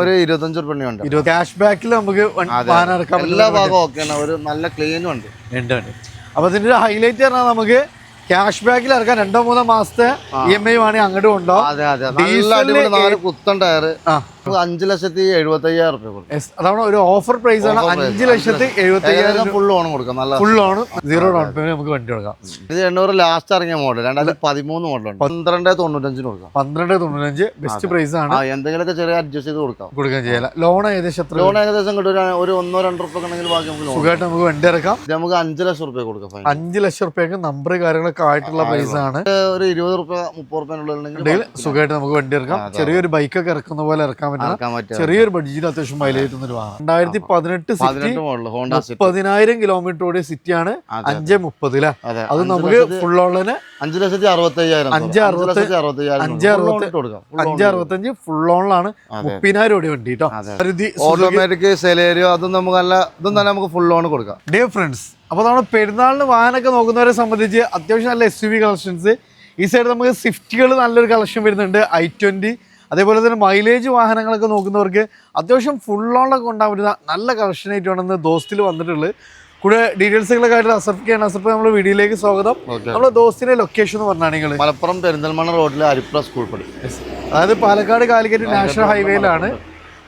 ഒരു 25 റുപ്യ ക്യാഷ് ബാക്കിൽ നമുക്ക് എല്ലാ ഭാഗവും ഓക്കെയാണ്. ഒരു നല്ല ക്ലീനും ഉണ്ട്. അപ്പൊ ഇതിന്റെ ഒരു ഹൈലൈറ്റ് പറഞ്ഞാൽ നമുക്ക് ക്യാഷ് ബാക്കിൽ ഇറക്കാൻ 2-3 മാസത്തെ EMI വേണമെങ്കിൽ അങ്ങോട്ട് കൊണ്ടുപോകും. കുത്തൻ ടയർ 5,75,000 റുപ്യ. അതാണ് ഒരു ഓഫർ പ്രൈസ് ആണ്. 5,75,000 ഫുൾ ഓൺ കൊടുക്കാം. നല്ല ഫുൾ ഓൺ 0 ഡൗൺ പേയ്മെന്റ് നമുക്ക് വണ്ടി കൊടുക്കാം. ഇത് 800 ലാസ്റ്റ് ഇറങ്ങിയ മോഡൽ 2013 മോഡലുണ്ട്. 12,95 കൊടുക്കാം. 12,95 ബെസ്റ്റ് പ്രൈസ് ആണ്. എന്തെങ്കിലുമൊക്കെ ചെറിയ അഡ്ജസ്റ്റ് ചെയ്ത് കൊടുക്കാൻ ചെയ്യാം. ലോൺ ഏകദേശം ലോൺ ഏകദേശം കിട്ടും. ഒരു 1-2 റുപ്യ ഉണ്ടെങ്കിൽ ബാക്കി സുഖമായിട്ട് നമുക്ക് വണ്ടി ഇറക്കാം. നമുക്ക് 5 ലക്ഷം റുപ്യ കൊടുക്കാം. 5 ലക്ഷം റുപ്യക്ക് നമ്പർ കാര്യങ്ങളൊക്കെ ആയിട്ടുള്ള പ്രൈസ് ആണ്. ഒരു 20 റുപ്യ 30 റുപ്യ സുഖമായിട്ട് നമുക്ക് വണ്ടി ഇറക്കാം. ചെറിയൊരു ബൈക്കൊക്കെ ഇറക്കുന്ന പോലെ ഇറക്കാൻ ചെറിയൊരു ബഡ്ജറ്റിൽ അത്യാവശ്യം മൈലേജ് കിട്ടുന്ന 2018 30,000 കിലോമീറ്റർ ഓടിയ സിറ്റിയാണ്. 530 അല്ലേ? അത് നമുക്ക് ഫുൾ ഓണിന് 5,65 ഫുൾ ഓണിലാണ്. 30,000 ഓടിയ വണ്ടി കേട്ടോ. ഓട്ടോമാറ്റിക് സെലേരിയോ അതും നമുക്ക് നല്ല ഇതും തന്നെ നമുക്ക് ഫുൾ ഓൺ കൊടുക്കാം. ഡിയർ ഫ്രണ്ട്സ്, അപ്പോൾ നമ്മൾ പെരുന്നാളിന് വാഹനമൊക്കെ നോക്കുന്നവരെ സംബന്ധിച്ച് അത്യാവശ്യം നല്ല SUV കളക്ഷൻസ്. ഈ സൈഡ് നമുക്ക് സ്വിഫ്റ്റുകൾ നല്ലൊരു കളക്ഷൻ വരുന്നുണ്ട്. i20 അതേപോലെ തന്നെ മൈലേജ് വാഹനങ്ങളൊക്കെ നോക്കുന്നവർക്ക് അത്യാവശ്യം ഫുൾ ഓണൊക്കെ കൊണ്ടാൻ പറ്റുന്ന നല്ല കളക്ഷനായിട്ട് വേണമെന്ന് ദോസ്തിൽ വന്നിട്ടുള്ളത്. കൂടെ ഡീറ്റെയിൽസുകളൊക്കെ ആയിട്ട് അസർഫിക്കാണ്. അസർഫ് നമ്മുടെ വീഡിയോയിലേക്ക് സ്വാഗതം. നമ്മുടെ ദോസ്തിന്റെ ലൊക്കേഷൻ എന്ന് പറഞ്ഞാണെങ്കിൽ മലപ്പുറം പെരിന്തൽമണ്ണ റോഡിലെ അരിപ്ര സ്കൂൾ പടി, അതായത് പാലക്കാട് കാലിക്കറ്റ് നാഷണൽ ഹൈവേയിലാണ്.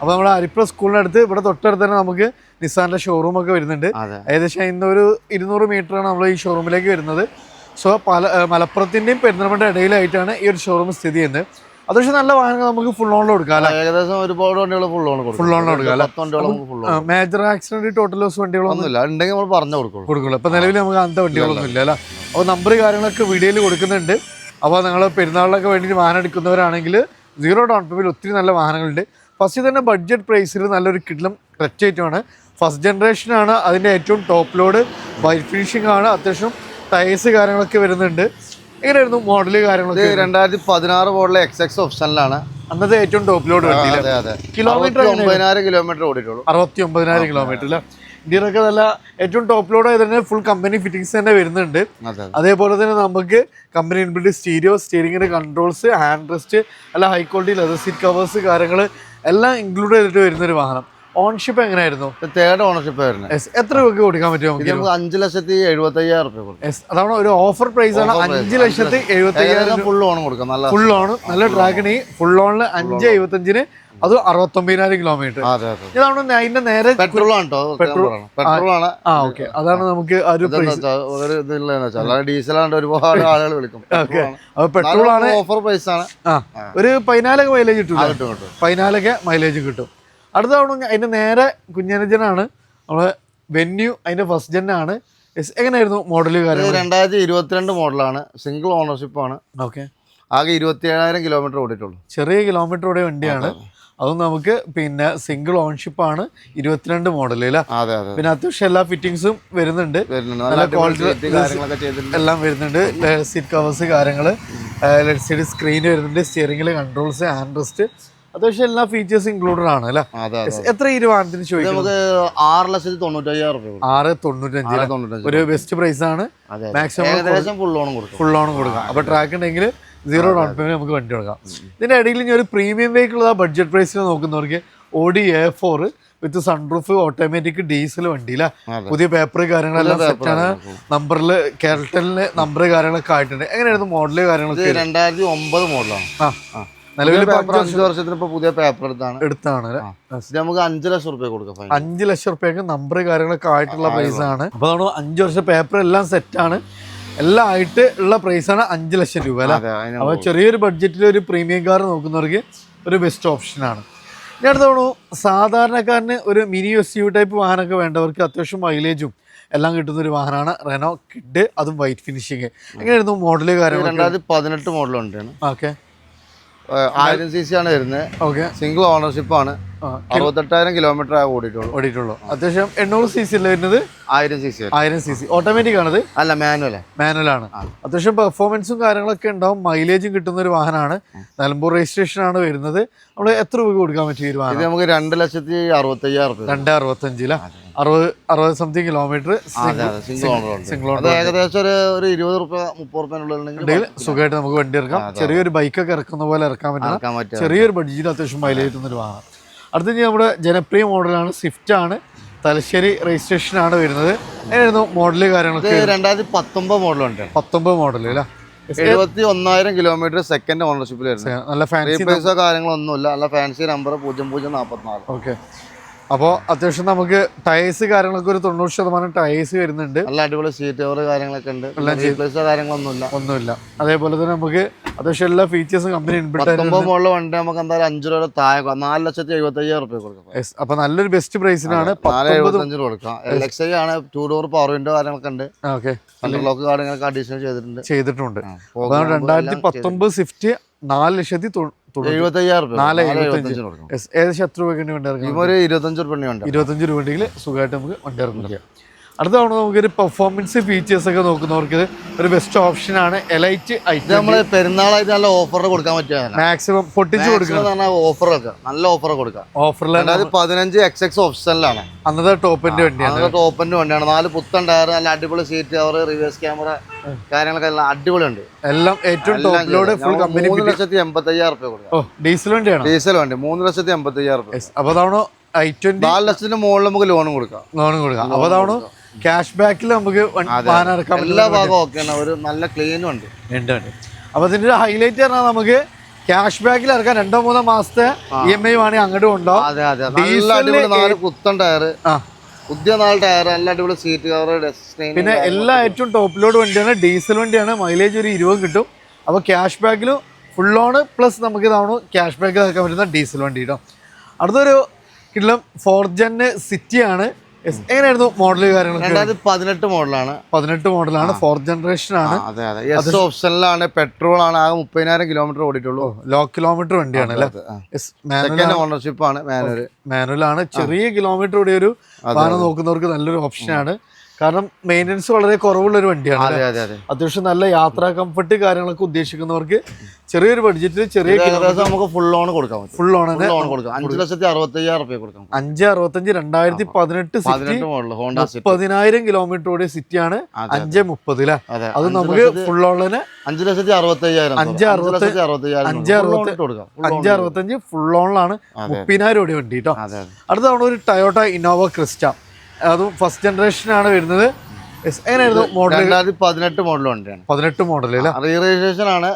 അപ്പോൾ നമ്മുടെ അരിപ്ര സ്കൂളിനടുത്ത് ഇവിടെ തൊട്ടടുത്ത് തന്നെ നമുക്ക് നിസാന്റെ ഷോറൂം ഒക്കെ വരുന്നുണ്ട്. ഏകദേശം ഇന്നൊരു 200 മീറ്ററാണ് നമ്മൾ ഈ ഷോറൂമിലേക്ക് വരുന്നത്. സോ മലപ്പുറത്തിന്റെയും പെരിന്തൽമണ്ണ ഇടയിലായിട്ടാണ് ഈ ഒരു ഷോറൂം സ്ഥിതി ചെയ്യുന്നത്. അത്യാവശ്യം നല്ല വാഹനങ്ങൾ നമുക്ക് ഫുൾ ഓണിൽ കൊടുക്കാം. ഏകദേശം ഒരുപാട് വണ്ടികൾ ഫുൾ ഓൺ കൊടുക്കാം. മേജർ ആക്സിഡന്റ് ടോട്ടൽ ലോസ് വണ്ടികളൊന്നും ഉണ്ടെങ്കിൽ നമ്മൾ പറഞ്ഞു കൊടുക്കുള്ളൂ. ഇപ്പൊ നിലവിൽ നമുക്ക് അങ്ങനത്തെ വണ്ടികളൊന്നും ഇല്ല അല്ലേ? അപ്പോൾ നമ്പർ കാര്യങ്ങളൊക്കെ വീഡിയോയിൽ കൊടുക്കുന്നുണ്ട്. അപ്പോൾ നിങ്ങൾ പെരുന്നാളിനൊക്കെ വേണ്ടിയിട്ട് വാഹനം എടുക്കുന്നവരാണെങ്കിൽ 0 ഡൗൺ പേയ്മെന്റ് ഒത്തിരി നല്ല വാഹനങ്ങളുണ്ട്. ഫസ്റ്റ് തന്നെ ബഡ്ജറ്റ് പ്രൈസിൽ നല്ലൊരു കിഡ്ലം ക്ലച്ചായിട്ടാണ്. ഫസ്റ്റ് ജനറേഷനാണ്. അതിൻ്റെ ഏറ്റവും ടോപ്പ് ലോഡ് വൈറ്റ് ഫിനിഷിംഗ് ആണ്. അത്യാവശ്യം ടയേഴ്സ് കാര്യങ്ങളൊക്കെ വരുന്നുണ്ട്. എങ്ങനെയായിരുന്നു മോഡല് കാര്യങ്ങളൊക്കെ? 2016 മോഡൽ XX ഓപ്ഷനിലാണ്. അന്നത്തെ ഏറ്റവും ടോപ്പ് ലോഡ് വണ്ടി. കിലോമീറ്റർ 69,000 കിലോമീറ്റർ ഓടിയിട്ടുള്ളൂ. 69,000 കിലോമീറ്റർ അല്ലേ? ഇന്ത്യയിലൊക്കെ നല്ല ഏറ്റവും ടോപ്പ് ലോഡ് ആയി തന്നെ ഫുൾ കമ്പനി ഫിറ്റിംഗ്സ് തന്നെ വരുന്നുണ്ട്. അതേപോലെ തന്നെ നമുക്ക് കമ്പനി ഇൻബിൽഡ് സ്റ്റീരിയോ, സ്റ്റിയറിംഗിന്റെ കൺട്രോൾസ്, ഹാൻഡ് റെസ്റ്റ്, അല്ല high quality leather seat covers കാര്യങ്ങൾ എല്ലാം ഇൻക്ലൂഡ് ചെയ്തിട്ട് വരുന്നൊരു വാഹനം. ഓൺഷിപ്പ് എങ്ങനെയായിരുന്നു? 3rd ഓണർഷിപ്പ് ആയിരുന്നു. എത്ര രൂപയ്ക്ക് കൊടുക്കാൻ പറ്റും? 5,75,000 റുപ്യ. അതാണ് ഒരു ഓഫർ പ്രൈസ് ആണ്. 5,75,000 ഫുൾ ഓൺ കൊടുക്കാം. ഫുൾ ഓൺ നല്ല ഡ്രാഗണി ഫുൾ ഓണിൽ 5,75,000 അത് 69,000 കിലോമീറ്റർ. ഇതാണ് അതിന്റെ നേരെ പെട്രോൾ ആണ്. പെട്രോൾ ആണ്. അതാണ് നമുക്ക് ഡീസലാണ്. ഒരുപാട് ആളുകൾ വിളിക്കും. പെട്രോൾ ആണ്. ഓഫർ പ്രൈസ് ആണ്. ഒരു 14 മൈലേജ് കിട്ടും. 14 മൈലേജ് കിട്ടും. അടുത്ത തവണ അതിന്റെ നേരെ കുഞ്ഞനുജനാണ് നമ്മളെ വെന്യൂ. അതിന്റെ ഫസ്റ്റ് ജെൻ ആണ്. എങ്ങനെയായിരുന്നു മോഡല് കാര്യം? 2022 മോഡലാണ്. സിംഗിൾ ഓണർഷിപ്പ് ആണ്. ആകെ 27,000 കിലോമീറ്റർ ഓടിയിട്ടുള്ളൂ. ചെറിയ കിലോമീറ്റർ ഓടിയ വണ്ടിയാണ്. അതും നമുക്ക് പിന്നെ സിംഗിൾ ഓൺഷിപ്പ് ആണ്. 22 മോഡല് അല്ലേ? പിന്നെ അത്യാവശ്യം എല്ലാ ഫിറ്റിംഗ്സും വരുന്നുണ്ട്. നല്ല ക്വാളിറ്റി എല്ലാം വരുന്നുണ്ട്. സീറ്റ് കവേഴ്സ് കാര്യങ്ങള്, ലെഫ്റ്റ് സൈഡ് സ്ക്രീൻ വരുന്നുണ്ട്, സ്റ്റിയറിംഗില് കൺട്രോൾസ്, ഹാൻഡ് റെസ്റ്റ്, അത്യാവശ്യം എല്ലാ ഫീച്ചേഴ്സും ഇൻക്ലൂഡഡ് ആണ് അല്ലേ? എത്ര ഈ വാഹനത്തിന് ചോദിക്കും? നമുക്ക് 6,95,000 റുപ്യ. 6,95,000 ഒരു ബെസ്റ്റ് പ്രൈസ് ആണ്. മാക്സിമം ഫുൾ ഓൺ കൊടുക്കാം. അപ്പൊ ട്രാക്ക് ഉണ്ടെങ്കിൽ 0 ഡൗൺ പേയ്മെന്റ് നമുക്ക് വണ്ടി കൊടുക്കാം. ഇതിന്റെ ഇടയിൽ ഇനി ഒരു പ്രീമിയം വെഹിക്കിൾ ബഡ്ജറ്റ് പ്രൈസിൽ നോക്കുന്നവർക്ക് Audi A4 വിത്ത് സൺറൂഫ് ഓട്ടോമാറ്റിക് ഡീസൽ വണ്ടിയില്ല. പുതിയ പേപ്പർ കാര്യങ്ങളെല്ലാം സെറ്റാണ്. നമ്പറിൽ കേരളത്തിലെ നമ്പർ കാര്യങ്ങളൊക്കെ ആയിട്ടുണ്ട്. എങ്ങനെയായിരുന്നു മോഡല് കാര്യങ്ങളൊക്കെ? 2009 മോഡലാണ്. നിലവിൽ 5 വർഷത്തിന് പുതിയ പേപ്പർ എടുത്താണ്. നമുക്ക് 5 ലക്ഷം റുപ്യ കൊടുക്കാം. 5 ലക്ഷം റുപ്യക്ക് നമ്പർ കാര്യങ്ങളൊക്കെ ആയിട്ടുള്ള പ്രൈസ് ആണ്. അപ്പൊ നമ്മൾ 5 വർഷം പേപ്പർ എല്ലാം സെറ്റാണ്. എല്ലാം ആയിട്ട് ഉള്ള പ്രൈസ് ആണ് 5 ലക്ഷം രൂപ അല്ലേ? അപ്പൊ ചെറിയൊരു ബഡ്ജറ്റിൽ ഒരു പ്രീമിയം കാർ നോക്കുന്നവർക്ക് ഒരു ബെസ്റ്റ് ഓപ്ഷനാണ്. ഇനി അടുത്ത തവണ സാധാരണക്കാരന് ഒരു മിനി SUV ടൈപ്പ് വാഹനമൊക്കെ വേണ്ടവർക്ക് അത്യാവശ്യം മൈലേജും എല്ലാം കിട്ടുന്ന ഒരു വാഹനമാണ് റെനോ കിഡ്. അതും വൈറ്റ് ഫിനിഷിങ്. എങ്ങനെയായിരുന്നു മോഡല് കാര്യങ്ങൾ? 2018 മോഡലുണ്ട്. ഓക്കെ. 1000 cc ആണ് വരുന്നത്. സിംഗിൾ ഓണർഷിപ്പ് ആണ്. 68,000 കിലോമീറ്റർ ഓടിയിട്ടുള്ളൂ. അത്യാവശ്യം 800 cc അല്ലേ വരുന്നത്? 1000 cc ഓട്ടോമാറ്റിക് ആണത്? അല്ല, മാനുവൽ ആണ്. അത്യാവശ്യം പെർഫോമൻസും കാര്യങ്ങളൊക്കെ ഉണ്ടാവും. മൈലേജും കിട്ടുന്ന ഒരു വാഹനമാണ്. നിലമ്പൂർ രജിസ്ട്രേഷൻ ആണ് വരുന്നത്. നമ്മൾ എത്ര രൂപ കൊടുക്കാൻ പറ്റും ഈ വാഹനം? നമുക്ക് 2,65,000 റുപ്യ. 2,65,000 60 സംതിങ് കിലോമീറ്റർ സിംഗിൾ ഓണർ. ഏകദേശം ഒരു 20 റുപ്യ 30 റുപ്യ സുഖമായിട്ട് നമുക്ക് വണ്ടി ഇറക്കാം. ചെറിയൊരു ബൈക്കൊക്കെ ഇറക്കുന്ന പോലെ ഇറക്കാൻ പറ്റുന്ന ചെറിയൊരു ബഡ്ജറ്റിൽ അത്യാവശ്യം മൈലേജ് കിട്ടുന്ന ഒരു വാഹനം. അടുത്ത നമ്മുടെ ജനപ്രിയ മോഡലാണ് സ്വിഫ്റ്റ് ആണ്, തലശ്ശേരി രജിസ്ട്രേഷൻ ആണ് വരുന്നത്. എങ്ങനെയായിരുന്നു മോഡല് കാര്യങ്ങളൊക്കെ? 2019 മോഡലുണ്ട്. 19 മോഡൽ അല്ലേ? 71,000 കിലോമീറ്റർ സെക്കൻഡ് ഓണർഷിപ്പിൽ വരുന്നത്. നല്ല ഫാൻസി റീപ്ലേസോ കാര്യങ്ങളൊന്നുമില്ല. നല്ല ഫാൻസി നമ്പർ 0044. ഓക്കെ. അപ്പോൾ അത്യാവശ്യം നമുക്ക് ടയേഴ്സ് കാര്യങ്ങളൊക്കെ ഒരു 90% ടയേഴ്സ് വരുന്നുണ്ട്. നല്ല അടിപൊളി സീറ്റ് കവർ കാര്യങ്ങളൊക്കെ ഉണ്ട്. റീപ്ലേസോ കാര്യങ്ങളൊന്നുമില്ല. അതേപോലെ തന്നെ നമുക്ക് അത്യാവശ്യം എല്ലാ ഫീച്ചേഴ്സും കമ്പനി ഇൻബിൽറ്റ് 19 മോഡൽ വണ്ടി നമുക്ക് എന്തായാലും 5 രൂപ താഴെ 4,75,000 രൂപ കൊടുക്കാം. അപ്പൊ നല്ലൊരു ബെസ്റ്റ് പ്രൈസിനാണ് 4,75 കൊടുക്കാം. LXI ആണ്, 2 ഡോർ പവർ വിൻഡോ കാര്യങ്ങളൊക്കെ ഉണ്ട്. ഓക്കെ. സെൻട്രൽ ലോക്ക് കാര്യങ്ങളൊക്കെ അഡീഷണൽ ചെയ്തിട്ടുണ്ട്. അതാണ് 2019 സ്വിഫ്റ്റ് 4,75,000 ഏകദേശം എത്ര രൂപയ്ക്ക് വണ്ടി ഇറങ്ങും? 25 രൂപ ഉണ്ടെങ്കിൽ സുഖമായിട്ട് നമുക്ക് വണ്ടി ഇറങ്ങിക്കാം. അടുത്ത തവണ നമുക്കൊരു പെർഫോമൻസ് ഫീച്ചേഴ്സ് ഒക്കെ നോക്കുന്നവർക്ക് ഒരു ബെസ്റ്റ് ഓപ്ഷൻ ആണ് എലൈറ്റ് ഐറ്റം. നമ്മള് പെരുന്നാളായിട്ട് നല്ല ഓഫർ കൊടുക്കാൻ പറ്റുക, മാക്സിമം പൊട്ടിച്ച് കൊടുക്കണം. ഓഫറൊക്കെ നല്ല ഓഫർ കൊടുക്കാം. ഓഫറിൽ 15 XX ഓപ്ഷനിലാണ്. അന്നത്തെ ടോപ്പിന്റെ വണ്ടിയാണ്. 4 പുത്തൻ ടയർ, നല്ല അടിപൊളി സീറ്റ് കവർ, റിവേഴ്സ് ക്യാമറ കാര്യങ്ങളൊക്കെ എല്ലാം അടിപൊളിയുണ്ട്. എല്ലാം ഏറ്റവും ടോപ്പിലോട് ഫുൾ കമ്പനി. 3,85,000 രൂപ കൊടുക്കാം. ഡീസൽ വണ്ടിയാണ്. ഡീസൽ വണ്ടി 3,85,000 രൂപ. അപ്പൊ അതാണ് 4 ലക്ഷത്തിന് മുകളിൽ നമുക്ക് ലോൺ കൊടുക്കാം. അപ്പൊ അതാണ് ക്യാഷ് ബാക്കിൽ നമുക്ക് എല്ലാ ഭാഗവും ഓക്കെയാണ്. ഒരു നല്ല ക്ലീനും ഉണ്ട്. അപ്പൊ ഇതിന്റെ ഒരു ഹൈലൈറ്റ് പറഞ്ഞാൽ നമുക്ക് ക്യാഷ് ബാക്കിൽ ഇറക്കാൻ 2-3 മാസത്തെ EMI വേണമെങ്കിൽ അങ്ങോട്ട് ഉണ്ടാവും. പുത്തൻ ടയർ, പുതിയ 4 ടയർ, നല്ല അടിപൊളി സീറ്റ് കവർ, പിന്നെ എല്ലാ ഏറ്റവും ടോപ്പ് ലോഡ് വണ്ടിയാണ്, ഡീസൽ വണ്ടിയാണ്. മൈലേജ് ഒരു 20 കിട്ടും. അപ്പൊ ക്യാഷ് ബാക്കിലും ഫുൾ ഓൺ പ്ലസ് നമുക്ക് ഇതാണ് ക്യാഷ് ബാക്കിൽ ഇറക്കാൻ പറ്റുന്ന ഡീസൽ വണ്ടി കേട്ടോ. അടുത്തൊരു കിട്ടും 4th Gen സിറ്റി ആണ്. എങ്ങനെയായിരുന്നു മോഡല് കാര്യങ്ങൾ? 2018 മോഡലാണ്. 18 മോഡലാണ്, 4th ജനറേഷൻ ആണ്. ഓപ്ഷനിലാണ്, പെട്രോൾ ആണ്. ആകെ 30,000 കിലോമീറ്റർ ഓടിയിട്ടുള്ളൂ. ലോ കിലോമീറ്റർ വണ്ടിയാണ് അല്ലേ? ഓണർഷിപ്പ് ആണ്. മാനുവൽ ആണ്. ചെറിയ കിലോമീറ്റർ ഓടിയ ഒരു വാഹനം നോക്കുന്നവർക്ക് നല്ലൊരു ഓപ്ഷനാണ്. കാരണം മെയിൻ്റെനൻസ് വളരെ കുറവുള്ള ഒരു വണ്ടിയാണ്. അത്യാവശ്യം നല്ല യാത്രാ കംഫർട്ട് കാര്യങ്ങളൊക്കെ ഉദ്ദേശിക്കുന്നവർക്ക് ചെറിയൊരു ബഡ്ജറ്റിൽ നമുക്ക് ഫുൾ ഓൺ കൊടുക്കാം. ഫുൾ ഓൺ 5,65,000 രൂപ കൊടുക്കാം. 565 2018 30,000 കിലോമീറ്റർ ഓടിയ സിറ്റിയാണ്. 530 അല്ലേ? അത് നമുക്ക് ഫുൾ ഓൺ തന്നെ 565 ഫുൾ ഓണിലാണ് 30,000 ഓടിയ വണ്ടി കേട്ടോ. അടുത്തവണ ഒരു ടൊയോട്ട ഇന്നോവ ക്രിസ്റ്റ, അതും ഫസ്റ്റ് ജനറേഷൻ ആണ് വരുന്നത്. എങ്ങനെയായിരുന്നു മോഡൽ? 2018 മോഡൽ വണ്ടിയാണ്. 18 മോഡൽ അല്ലേ? റീ രജിസ്ട്രേഷൻ ആണ്.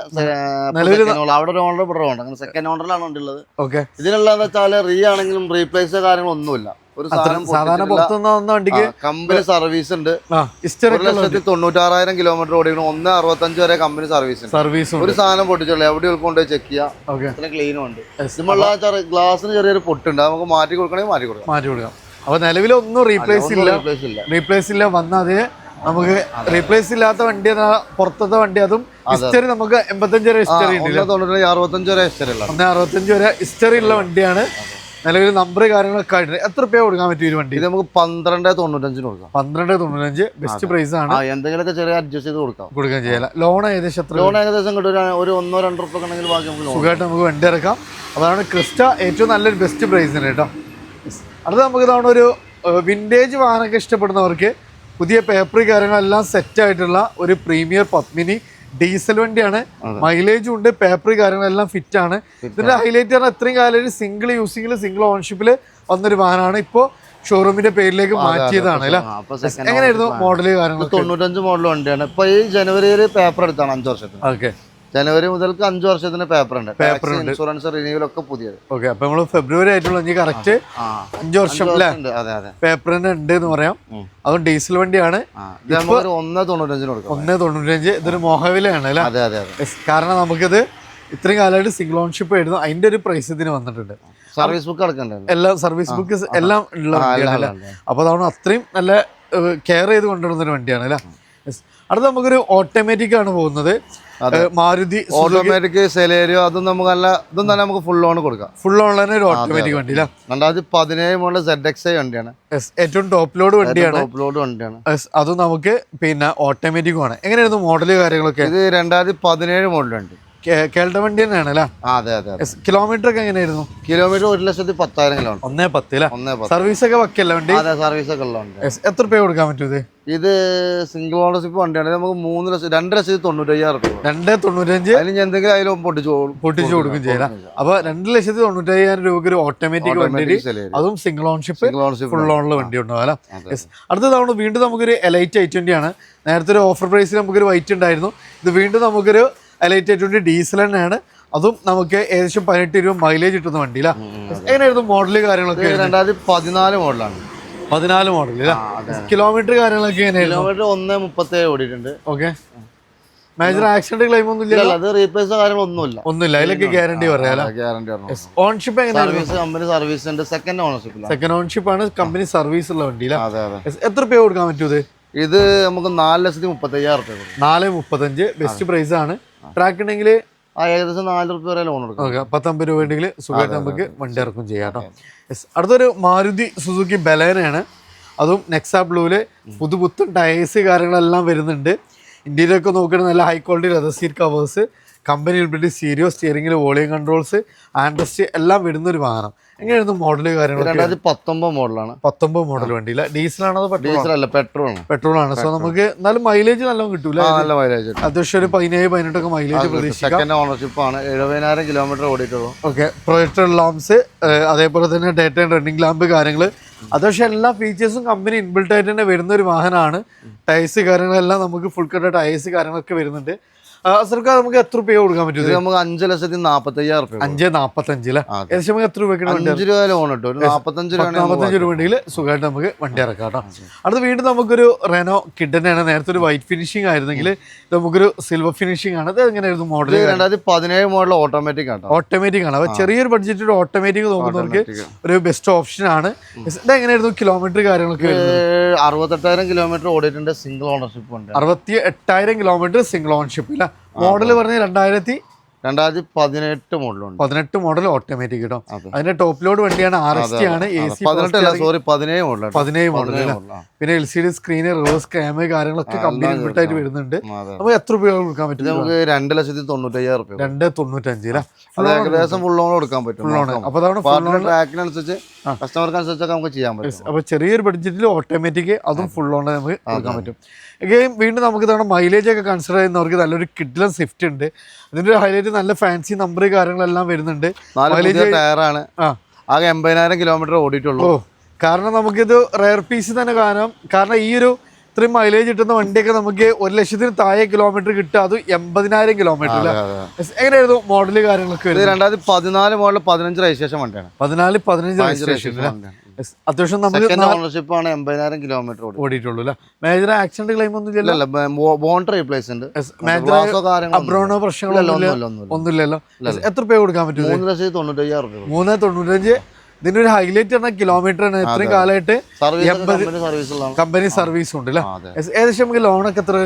അവിടെ ഒരു ഓണർ ഇവിടെ ഉണ്ട്. സെക്കൻഡ് ഓണറിലാണ് വണ്ടിയുള്ളത്. ഓക്കെ. ഇതിനുള്ളതെന്ന് വെച്ചാൽ റീ ആണെങ്കിലും റീപ്ലേസ് കാര്യങ്ങളൊന്നുമില്ല. ഒരു സാധാരണ പുറത്തുനിന്ന് വണ്ടിക്ക് കമ്പനി സർവീസ് ഉണ്ട്. 1,96,000 കിലോമീറ്റർ ഓടിക്കണം. 1,65 വരെ കമ്പനി സർവീസ്. ഒരു സാധനം പൊട്ടിച്ചുള്ളൂ. എവിടെ കൊണ്ടുപോയി ചെക്ക് ചെയ്യാം. ക്ലീനും ഉണ്ട്. ഗ്ലാസിന് ചെറിയൊരു പൊട്ടുണ്ട്. നമുക്ക് മാറ്റി കൊടുക്കണമെങ്കിൽ മാറ്റി കൊടുക്കാം. അപ്പൊ നിലവിലൊന്നും റീപ്ലേസ് ഇല്ല. വന്നത് നമുക്ക് റീപ്ലേസ് ഇല്ലാത്ത വണ്ടി, പുറത്തത്തെ വണ്ടി, അതും ഹിസ്റ്ററി നമുക്ക് 85 വരെ ഹിസ്റ്ററി ഉണ്ട്. 65 വരെ ഹിസ്റ്ററി 65 വരെ ഹിസ്റ്ററി ഉള്ള വണ്ടിയാണ്. നിലവിൽ നമ്പർ കാര്യങ്ങളൊക്കെ ആയിട്ട് എത്ര രൂപ കൊടുക്കാൻ പറ്റും ഈ വണ്ടി? ഇത് നമുക്ക് 12,95 കൊടുക്കാം. 12,95 ബെസ്റ്റ് പ്രൈസ് ആണ്. എന്തെങ്കിലുമൊക്കെ ചെറിയ അഡ്ജസ്റ്റ് ചെയ്ത് കൊടുക്കാൻ ചെയ്യാം. ലോൺ ഏകദേശം കിട്ടും. ഒരു 1-2 രൂപ സുഖമായിട്ട് നമുക്ക് വണ്ടി ഇറക്കാം. അതാണ് ക്രിസ്റ്റ ഏറ്റവും നല്ലൊരു ബെസ്റ്റ് പ്രൈസിന് കേട്ടോ. അടുത്ത നമുക്ക് ഇതാണ് ഒരു വിൻറ്റേജ് വാഹനമൊക്കെ ഇഷ്ടപ്പെടുന്നവർക്ക് പുതിയ പേപ്പർ കാര്യങ്ങളെല്ലാം സെറ്റ് ആയിട്ടുള്ള ഒരു പ്രീമിയർ പത്മിനി ഡീസൽ വണ്ടിയാണ്. മൈലേജും ഉണ്ട്, പേപ്പർ കാര്യങ്ങളെല്ലാം ഫിറ്റ് ആണ്. ഇതിന്റെ ഹൈലൈറ്റ് പറഞ്ഞാൽ ഇത്രയും കാലം സിംഗിൾ യൂസിംഗിൽ സിംഗിൾ ഓൺഷിപ്പിൽ വന്നൊരു വാഹനമാണ്. ഇപ്പോൾ ഷോറൂമിന്റെ പേരിലേക്ക് മാറ്റിയതാണ് അല്ലേ? എങ്ങനെയായിരുന്നു മോഡല് കാര്യങ്ങൾ? 95 മോഡൽ വണ്ടിയാണ്. ഇപ്പൊ ഈ ജനുവരിയിൽ പേപ്പർ എടുത്താണ് 5 വർഷത്തിന്. ഓക്കെ. ജനുവരി മുതൽക്ക് 5 വർഷത്തിന് പേപ്പർ ഉണ്ട്. ഇൻഷുറൻസ് റിന്യൂവൽ ഒക്കെ പുതിയത്. ഓക്കെ. അപ്പൊ നമ്മള് ഫെബ്രുവരി ആയിട്ടുള്ള കറക്റ്റ് 5 വർഷം പേപ്പർ തന്നെ ഉണ്ട് എന്ന് പറയാം. അതും ഡീസൽ വണ്ടിയാണ്. 1,95 ഇതൊരു മോഹവിലയാണ് അല്ലേ? കാരണം നമുക്കിത് ഇത്രയും കാലമായിട്ട് സിംഗിൾ ഓൺഷിപ്പ് ആയിരുന്നു. അതിന്റെ ഒരു പ്രൈസ് ഇതിന് വന്നിട്ടുണ്ട്. സർവീസ് ബുക്ക് എല്ലാം സർവീസ് ബുക്ക് എല്ലാം ഉള്ള വണ്ടിയാണ്. അപ്പൊ അതാണ് അത്രയും നല്ല കെയർ ചെയ്ത് കൊണ്ടുവരുന്ന ഒരു വണ്ടിയാണ് അല്ലേ? അടുത്ത നമുക്കൊരു ഓട്ടോമാറ്റിക് ആണ് പോകുന്നത്. മാരുതി ഓട്ടോമാറ്റിക് സെലേരിയോ, അതും നമുക്ക് ഇതും തന്നെ നമുക്ക് ഫുൾ ഓൺ കൊടുക്കാം. ഫുൾ ഓൺ തന്നെ ഒരു ഓട്ടോമാറ്റിക് വണ്ടി. 2017 മോഡൽ ZXi വണ്ടിയാണ്. ഏറ്റവും ടോപ്പ് ലോഡ് വണ്ടിയാണ്. അതും നമുക്ക് പിന്നെ ഓട്ടോമാറ്റിക് ആണ്. എങ്ങനെയായിരുന്നു മോഡല് കാര്യങ്ങളൊക്കെ? ഇത് 2017 മോഡൽ വണ്ടി. കേൾട്ട വണ്ടി തന്നെയാണ് അല്ലേ? അതെ അതെ. കിലോമീറ്റർ ഒക്കെ എങ്ങനെയായിരുന്നു? Kilometre 1,10,000 kilometre. 1,10,000 സർവീസ് ഒക്കെ വക്കല്ല വണ്ടി? അതെ, സർവീസ് ഒക്കെ ഉള്ളതുണ്ട്. എത്ര രൂപ കൊടുക്കാൻ പറ്റും ഇത്? ഇത് സിംഗിൾ ഓണർഷിപ്പ് വണ്ടിയാണ്. നമുക്ക് 2,95,000 രൂപ. 2,95,000 അതിന് എന്തെങ്കിലും അതിലും പൊട്ടിച്ചു കൊടുക്കും ചെയ്യാം. അപ്പൊ 2,95,000 രൂപയ്ക്ക് ഒരു ഓട്ടോമാറ്റിക് വണ്ടി, അതും സിംഗിൾ ഓൺഷിപ്പ് ഫുൾ ഓണുള്ള വണ്ടി ഉണ്ടാവും. അടുത്ത തവണ വീണ്ടും നമുക്കൊരു എലൈറ്റ് i20 ആണ്. നേരത്തെ ഒരു ഓഫർ പ്രൈസിൽ നമുക്കൊരു വൈറ്റ് ഉണ്ടായിരുന്നു. ഇത് വീണ്ടും നമുക്കൊരു എലൈറ്റ് i20 ഡീസൽ തന്നെയാണ്. അതും നമുക്ക് ഏകദേശം 18 മൈലേജ് കിട്ടുന്ന വണ്ടിയില്ല. എങ്ങനെയായിരുന്നു മോഡല് കാര്യങ്ങളൊക്കെ? 2014 മോഡലാണ്. 14 മോഡൽ. കിലോമീറ്റർ കാര്യങ്ങളൊക്കെ എങ്ങനെയായിരുന്നു? കിലോമീറ്റർ 1,37 ഓടിയിട്ടുണ്ട്. ഓക്കെ. മേജർ ആക്സിഡന്റ് ക്ലെയിം ഒന്നും ഇല്ല? അത് റീപ്ലേസ് കാര്യങ്ങളൊന്നുമില്ല. അതിലൊക്കെ ഗ്യാരണ്ടി പറയാം. ഓൺഷിപ്പ് കമ്പനി സർവീസ് ഉണ്ട്. സെക്കൻഡ് ഓൺഷിപ്പ് ആണ്, കമ്പനി സർവീസ് ഉള്ള വണ്ടിയില്ല. എത്ര രൂപ കൊടുക്കാൻ പറ്റും ഇത്? നമുക്ക് 4,35,000 രൂപ. 4,35,000 ബെസ്റ്റ് പ്രൈസ് ആണ്. ട്രാക്ക് ഉണ്ടെങ്കിൽ ഏകദേശം 4 രൂപ വരെ ലോൺ എടുക്കാം. 19 രൂപ ഉണ്ടെങ്കിൽ സുഖമായിട്ട് നമുക്ക് വണ്ടി ഇറക്കും ചെയ്യാം കേട്ടോ. അടുത്തൊരു മാരുതി സുസുക്കി ബലേനയാണ്. അതും നെക്സ ബ്ലൂവില് പുതുപുത്തൻ ടയേഴ്സ് കാര്യങ്ങളെല്ലാം വരുന്നുണ്ട്. ഇന്ത്യയിലൊക്കെ നോക്കുകയാണെങ്കിൽ നല്ല high quality leather seat covers, company ഉൾപ്പെടെ സ്റ്റീരിയോ, സ്റ്റിയറിംഗിൽ വോളിയം കൺട്രോൾസ്, ആൻഡ്രസ്റ്റ് എല്ലാം വരുന്നൊരു വാഹനം. എങ്ങനെയായിരുന്നു മോഡല് കാര്യങ്ങൾ? 2019 മോഡലാണ്. 19 മോഡൽ വണ്ടിയില്ല. ഡീസലാണോ? ഡീസലല്ല, പെട്രോൾ ആണ്. സോ നമുക്ക് എന്നാലും മൈലേജ് നല്ലോണം കിട്ടൂല? നല്ല മൈലേജ്, അത്യാവശ്യം ഒരു 17-18 മൈലേജ് പ്രതീക്ഷിക്കാം. സെക്കൻഡ് ഓണർഷിപ്പ് ആണ്. 70,000 കിലോമീറ്റർ ഓടിയിട്ടുള്ളൂ. ഓക്കെ. പ്രൊജക്ടർ ലാംപ്സ്, അതേപോലെ തന്നെ ഡേ ടൈം റണ്ണിംഗ് ലാമ്പ് കാര്യങ്ങൾ, അത്യാവശ്യം എല്ലാ ഫീച്ചേഴ്സും കമ്പനി ഇൻബിൽട്ട് ആയിട്ട് തന്നെ വരുന്ന ഒരു വാഹനമാണ്. ടയേഴ്സ് കാര്യങ്ങളെല്ലാം നമുക്ക് ഫുൾ കട്ട് ടയേഴ്സ് കാര്യങ്ങളൊക്കെ വരുന്നുണ്ട്. സർക്കാർ നമുക്ക് എത്ര രൂപ കൊടുക്കാൻ പറ്റും? നമുക്ക് 5,45,000 രൂപ. 5,45,000 ഏകദേശം നമുക്ക് എത്ര രൂപയ്ക്ക്? 5 രൂപ ലോൺ കിട്ടും. 45 രൂപ ഉണ്ടെങ്കിൽ സുഖമായിട്ട് നമുക്ക് വണ്ടി ഇറക്കാം കേട്ടോ. അടുത്ത വീണ്ടും നമുക്കൊരു റെനോ കിഡനാണ്. നേരത്തെ ഒരു വൈറ്റ് ഫിനിഷിംഗ് ആയിരുന്നെങ്കിൽ നമുക്കൊരു സിൽവർ ഫിനിഷിംഗ് ആണ്. അത് എങ്ങനെയായിരുന്നു മോഡൽ? 2017 മോഡൽ ഓട്ടോമാറ്റിക് ആണ്. ഓട്ടോമാറ്റിക് ആണ്. അപ്പോൾ ചെറിയൊരു ബഡ്ജറ്റ് ഓട്ടോമാറ്റിക് നോക്കുന്നവർക്ക് ഒരു ബെസ്റ്റ് ഓപ്ഷൻ ആണ്. ഇത് എങ്ങനെയായിരുന്നു കിലോമീറ്റർ കാര്യങ്ങളൊക്കെ? 68,000 കിലോമീറ്റർ ഓടിയിട്ടുണ്ട്. സിംഗിൾ ഓണർഷിപ്പ് ഉണ്ട്. 68,000 കിലോമീറ്റർ സിംഗിൾ ഓണർഷിപ്പ് ഇല്ല. മോഡൽ പറഞ്ഞ 2018 മോഡലുണ്ട്. 18 മോഡൽ ഓട്ടോമാറ്റിക് കേട്ടോ. അതിന്റെ ടോപ്പ് ലോഡ് വണ്ടിയാണ്. RST ആണ്. AC 17 model. പിന്നെ LCD സ്ക്രീന്, റിവേഴ്സ് ക്യാമറ കാര്യങ്ങളൊക്കെ കമ്പനി ഇൻബിൽട്ടായിട്ട് വരുന്നുണ്ട്. നമുക്ക് എത്ര രൂപ കൊടുക്കാൻ പറ്റും? നമുക്ക് 2,95,000 രൂപ. 2,95,000 ഏകദേശം ഫുൾ ലോൺ കൊടുക്കാൻ പറ്റും. അപ്പൊ ട്രാക്കിനനുസരിച്ച് കസ്റ്റമർക്ക് അനുസരിച്ചൊക്കെ നമുക്ക് ചെയ്യാൻ പറ്റും. അപ്പൊ ചെറിയൊരു ബഡ്ജറ്റിൽ ഓട്ടോമാറ്റിക്, അതും ഫുൾ ലോൺ നമുക്ക് കൊടുക്കാൻ പറ്റും. വീണ്ടും നമുക്ക് ഇതാണ് മൈലേജ് ഒക്കെ കൺസിഡർ ചെയ്യുന്നവർക്ക് നല്ലൊരു കിഡ്ലൻ സ്വിഫ്റ്റ് ഉണ്ട്. ഇതിന്റെ ഒരു ഹൈലൈറ്റ് നല്ല ഫാൻസി നമ്പർ കാര്യങ്ങളെല്ലാം വരുന്നുണ്ട്. ടയറാണ്. ആകെ 80,000 കിലോമീറ്റർ ഓടിയിട്ടുള്ളൂ. കാരണം നമുക്കിത് റെയർ പീസ് തന്നെ കാരണം ഈ ഒരു ഇത്രയും മൈലേജ് കിട്ടുന്ന വണ്ടിയൊക്കെ നമുക്ക് 1,00,000 താഴെ കിലോമീറ്റർ കിട്ടുക, അത് 80,000 കിലോമീറ്റർ. എങ്ങനെയായിരുന്നു മോഡല് കാര്യങ്ങളൊക്കെ? 2014 മോഡൽ 15 രജിസ്ട്രേഷൻ വണ്ടിയാണ്. 15 രജിസ്ട്രേഷൻ. അത്യാവശ്യം നമുക്ക് ഓണർഷിപ്പ് ആണ്. 80,000 കിലോമീറ്റർ ഓടിയിട്ടുള്ളൂ അല്ലേ? മേജർ ആക്സിഡന്റ് ക്ലെയിം ഒന്നും ഇല്ലല്ലോ? ബോണ്ട് റീപ്ലേസ് ഉണ്ട്. അബ്രോണോ ഒന്നുമില്ലല്ലോ. എത്ര രൂപ കൊടുക്കാൻ പറ്റും? 3,95,000 രൂപ. 3,95,000. ഇതിന്റെ ഒരു ഹൈലൈറ്റ് പറഞ്ഞ കിലോമീറ്റർ ആണ്. ഇത്രയും കാലമായിട്ട് കമ്പനി സർവീസ് ഉണ്ട് അല്ലേ? ഏകദേശം നമുക്ക് ലോണൊക്കെ എത്ര? 40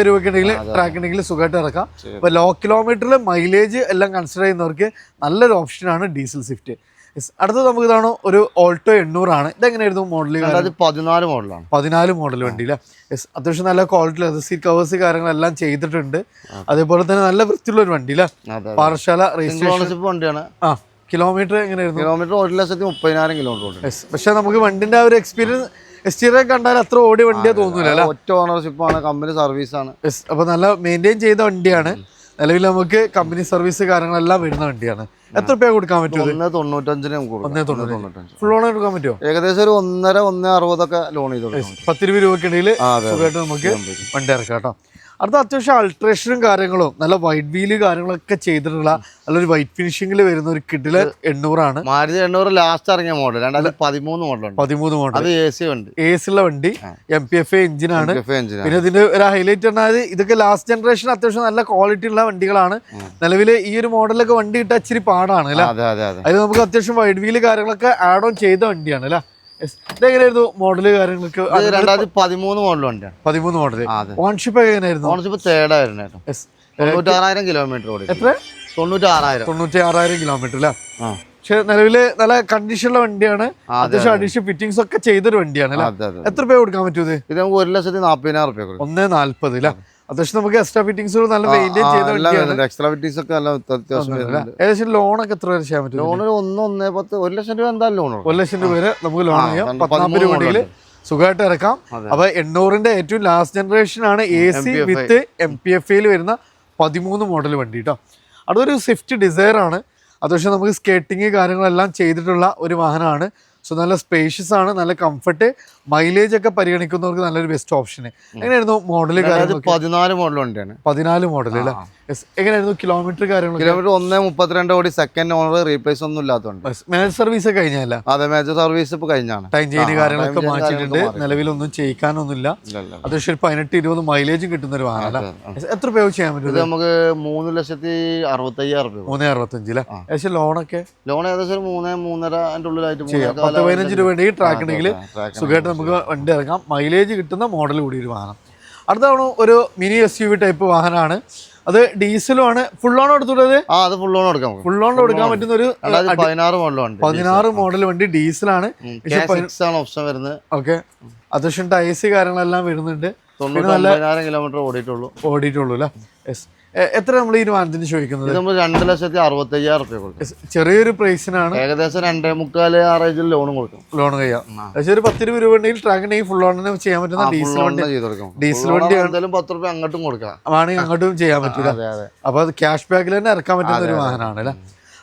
രൂപയ്ക്ക് ഉണ്ടെങ്കിൽ ട്രാക്ക് ഉണ്ടെങ്കിൽ സുഖമായിട്ട് ഇറക്കാം. അപ്പൊ ലോ കിലോമീറ്ററിൽ മൈലേജ് എല്ലാം കൺസിഡർ ചെയ്യുന്നവർക്ക് നല്ലൊരു ഓപ്ഷനാണ് ഡീസൽ സ്വിഫ്റ്റ്. അടുത്തത് നമുക്ക് ഇതാണ് ഒരു ഓൾട്ടോ 800 ആണ്. ഇതെങ്ങനെയായിരുന്നു മോഡൽ? 14 മോഡലാണ്. 14 മോഡൽ വണ്ടിയില്ല. അത്യാവശ്യം നല്ല ക്വാളിറ്റി ലെതർ സീറ്റ് കവേഴ്സ് കാര്യങ്ങളെല്ലാം ചെയ്തിട്ടുണ്ട്. അതേപോലെ തന്നെ നല്ല വൃത്തിയുള്ള ഒരു വണ്ടിയില്ല. പാറശാല രജിസ്ട്രേഷൻ വണ്ടിയാണ്. കിലോമീറ്റർ എങ്ങനെയായിരുന്നു? Kilometre 1,30,000 kilometre. പക്ഷെ നമുക്ക് വണ്ടിന്റെ ആ ഒരു എക്സ്പീരിയൻസ് എക്സ്റ്റീരിയർ കണ്ടാൽ അത്ര ഓടിയ വണ്ടിയെ തോന്നൂല. ഒറ്റ ഓണർഷിപ്പ് ആണ്. കമ്പനി സർവീസ് ആണ്. അപ്പൊ നല്ല മെയിൻറ്റെയിൻ ചെയ്ത വണ്ടിയാണ്. നിലവിൽ നമുക്ക് കമ്പനി സർവീസ് കാര്യങ്ങളെല്ലാം വരുന്ന വണ്ടിയാണ്. എത്ര രൂപ കൊടുക്കാൻ പറ്റും? 1,95,000 ഫുൾ ലോൺ എടുക്കാൻ പറ്റുമോ? ഏകദേശം ഒരു 1,60 ലോൺ ചെയ്തു. 10 രൂപയ്ക്ക് ഇടയിൽ സുഖമായിട്ട് നമുക്ക് വണ്ടി ഇറക്കാം കേട്ടോ. അടുത്ത അത്യാവശ്യം അൾട്രേഷനും കാര്യങ്ങളും നല്ല വൈറ്റ് വീല് കാര്യങ്ങളൊക്കെ ചെയ്തിട്ടുള്ള നല്ലൊരു വൈറ്റ് ഫിനിഷിംഗിൽ വരുന്ന ഒരു കിഡിലെ 800 ആണ്. മാരുതി 800 ലാസ്റ്റ് ഇറങ്ങിയ മോഡൽ 2013 മോഡലാണ്. 13 മോഡൽ. അത് AC ഉള്ള വണ്ടി. MPFA എഞ്ചിനാണ്. പിന്നെ ഇതിന്റെ ഒരു ഹൈലൈറ്റ് പറഞ്ഞാൽ ഇതൊക്കെ ലാസ്റ്റ് ജനറേഷൻ അത്യാവശ്യം നല്ല ക്വാളിറ്റി ഉള്ള വണ്ടികളാണ്. നിലവിൽ ഈ ഒരു മോഡലൊക്കെ വണ്ടി കിട്ടാൻ ഇച്ചിരി പാടാണ് അല്ലേ? അതിൽ നമുക്ക് അത്യാവശ്യം വൈറ്റ് വീല് കാര്യങ്ങളൊക്കെ ആഡ് ഓൺ ചെയ്ത വണ്ടിയാണ് അല്ലേ? ഇതെങ്ങനെയായിരുന്നു മോഡല് കാര്യങ്ങളൊക്കെ? 2013 മോഡൽ വണ്ടിയാണ്. 13 മോഡൽ. ഓൺഷിപ്പ് എങ്ങനെയായിരുന്നു? ഓൺഷിപ്പ് 96,000 കിലോമീറ്റർ ഓടി. എത്ര? 96,000 കിലോമീറ്റർ അല്ലേ? പക്ഷെ നിലവില് നല്ല കണ്ടീഷനുള്ള വണ്ടിയാണ്. അത്യാവശ്യം അഡീഷണൽ ഫിറ്റിംഗ്സ് ഒക്കെ ചെയ്തൊരു വണ്ടിയാണ് അല്ലേ? എത്ര രൂപ കൊടുക്കാൻ പറ്റും? ഇത് നമുക്ക് 1,40,000 രൂപ. 1,40,000 അല്ലേ? അത്യാവശ്യം നമുക്ക് എക്സ്ട്രാ ഫിറ്റിംഗ്സ് നല്ല മെയിൻറ്റെയിൻ ചെയ്ത എക്സ്ട്രാ ഫിറ്റിംഗ്സ് ഒക്കെ അത്യാവശ്യം ഏകദേശം ലോണൊക്കെ എത്ര വരെ ചെയ്യാൻ പറ്റും? ലോൺ 1.10 1 ലക്ഷം രൂപ എന്തായാലും ലോൺ 1 ലക്ഷം രൂപ വരെ നമുക്ക് ലോൺ ചെയ്യാം. 14 രൂപയിൽ സുഖമായിട്ട് ഇറക്കാം. അപ്പൊ 800ന്റെ ഏറ്റവും ലാസ്റ്റ് ജനറേഷൻ ആണ് AC വിത്ത് MPFയിൽ വരുന്ന 13 മോഡൽ വണ്ടി കേട്ടോ. അതൊരു സ്വിഫ്റ്റ് ഡിസയർ ആണ്. അത്യാവശ്യം നമുക്ക് സ്കേറ്റിങ് കാര്യങ്ങളെല്ലാം ചെയ്തിട്ടുള്ള ഒരു വാഹനമാണ്. സോ നല്ല സ്പേഷ്യസ് ആണ്, നല്ല കംഫർട്ട്, മൈലേജ് ഒക്കെ പരിഗണിക്കുന്നവർക്ക് നല്ലൊരു ബെസ്റ്റ് ഓപ്ഷൻ. എങ്ങനെയായിരുന്നു മോഡൽ? 14 മോഡൽ വണ്ടിയാണ്. 14 മോഡൽ അല്ലേ? എങ്ങനെയായിരുന്നു കിലോമീറ്റർ കാര്യങ്ങൾ? കിലോമീറ്റർ 1.32 ഓടി, സെക്കൻഡ് ഓണർ, റീപ്ലേസ് ഒന്നും ഇല്ലാത്തതുകൊണ്ട്. മേജർ സർവീസ് കഴിഞ്ഞല്ല? അതെ, മേജർ സർവീസ് ഇപ്പൊ കഴിഞ്ഞാണ്. ടൈം ചെയിൻ കാര്യങ്ങളൊക്കെ മാറ്റിയിട്ടുണ്ട്. നിലവിലൊന്നും ചെയ്യിക്കാനൊന്നുമില്ല. അത്യാവശ്യം 18-20 മൈലേജും കിട്ടുന്ന ഒരു വാഹനം. എത്ര രൂപ ചെയ്യാൻ പറ്റും? നമുക്ക് 3,65,000 രൂപ. 3,65 അല്ലേ? ഏകദേശം ലോണൊക്കെ? ലോൺ ഏകദേശം 3-3.5 ഉള്ളിലായിട്ട് 10-15 രൂപ ഈ ട്രാക്ക് ഉണ്ടെങ്കിൽ സുഖമായിട്ട് നമുക്ക് വണ്ടി ഇറക്കാം. മൈലേജ് കിട്ടുന്ന മോഡൽ കൂടി ഒരു വാഹനം. അടുത്താണ് ഒരു മിനി SUV ടൈപ്പ് വാഹനമാണ്. അത് ഡീസലും ആണ്. ഫുൾ ഓൺ എടുത്തുള്ളത്? അത് ഫുൾ ഓൺ എടുക്കാം. ഫുൾ ഓൺ എടുക്കാൻ പറ്റുന്ന ഒരു 16 മോഡൽ വണ്ടി, ഡീസലാണ്. ഓപ്ഷൻ വരുന്നത്. ഓക്കെ, അത്യാവശ്യം ടൈസ് കാര്യങ്ങളെല്ലാം വരുന്നുണ്ട്. 90,000 കിലോമീറ്റർ ഓടിയിട്ടുള്ളൂ അല്ലേ? യെസ്. എത്ര നമ്മൾ ഈ വാഹനത്തിന് ചോദിക്കുന്നത്? 2,65,000 രൂപ കൊടുക്കും. ചെറിയൊരു പ്രൈസിനാണ്. ഏകദേശം 2.25 ആ റേഞ്ചിൽ ലോൺ കൊടുക്കും. ലോൺ കഴിയാം. പക്ഷേ ഒരു 10 രൂപ ഉണ്ടെങ്കിൽ ട്രാക്ക് ഉണ്ടെങ്കിൽ ഫുൾ ഓൺ ചെയ്യാൻ പറ്റുന്ന ഡീസൽ വണ്ടി. ഡീസൽ വണ്ടി എന്തായാലും 10 രൂപ അങ്ങോട്ടും കൊടുക്കാം. ആണെങ്കിൽ അങ്ങോട്ടും ചെയ്യാൻ പറ്റില്ല. അപ്പൊ അത് ക്യാഷ് ബാക്കിൽ തന്നെ ഇറക്കാൻ പറ്റുന്ന ഒരു വാഹനമാണ് അല്ലേ?